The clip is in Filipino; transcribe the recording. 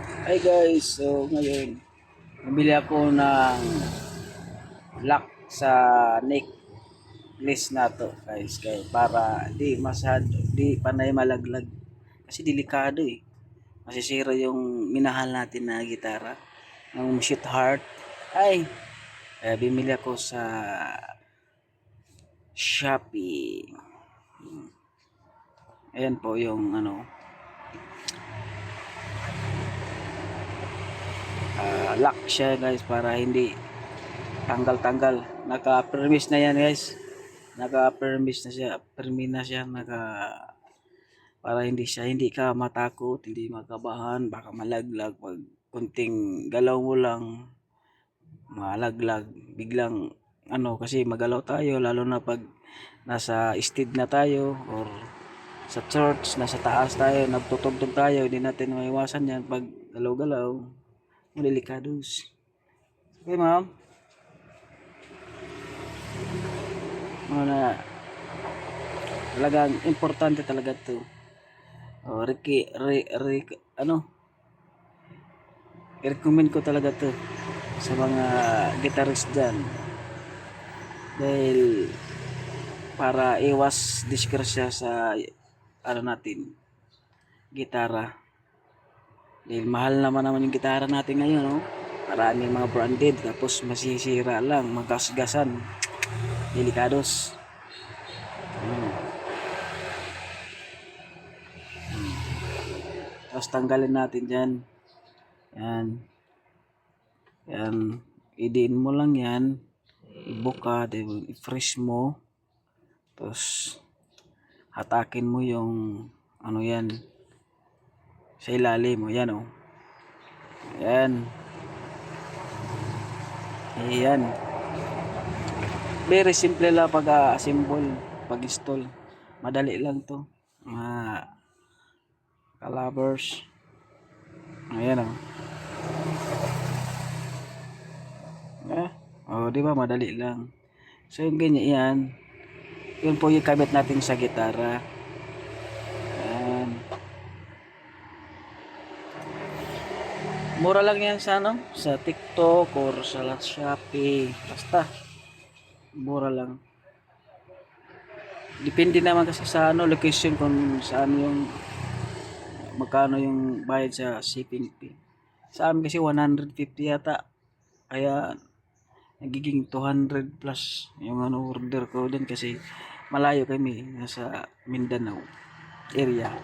Hi guys, so ngayon bumili ako ng lock sa necklace na to guys, para di masyado, di panay malaglag kasi delikado masisira yung minahal natin na gitara ng shoot heart. Bimili ako sa Shopee. Ayan po yung lock siya guys, para hindi tanggal-tanggal. Naka-permis na yan guys. Naka-permis na siya. Permi na siya. Para hindi ka matakot, hindi makabahan, baka malaglag. Pag kunting galaw mo lang, malaglag. Biglang, kasi magalaw tayo, lalo na pag nasa stage na tayo, or sa church, nasa taas tayo, nagtutugtog tayo, hindi natin maiwasan yan. Pag galaw-galaw, malilikados. Okay, ma'am? Na talagang importante talaga to. I-recommend ko talaga to sa mga guitarist dyan, dahil para iwas disgrasya sa natin, gitara. Dahil mahal naman yung gitara natin ngayon, no? Maraming mga branded, tapos masisira lang, magasgasan, delikados. Tapos tanggalin natin dyan. Yan. Yan. Idiin mo lang yan. Ibuka. I-fresh mo. Tapos hatakin mo yung yan. Sa ilalim mo. Yan o. Yan. Ayan. Very simple lang pag-assemble. Pag-install. Madali lang to. Calabers. Ayan o. Di ba madali lang. So yung ganyan yan. Yun po yung kabit natin sa gitara. Ayan. Mura lang yan sa TikTok or sa Shopee. Basta mura lang. Depende naman kasi sa location, kung saan yung magkano yung bayad sa shipping fee. Sa amin kasi 150 yata. Kaya nagiging 200 plus yung order ko din, kasi malayo kami, nasa Mindanao area.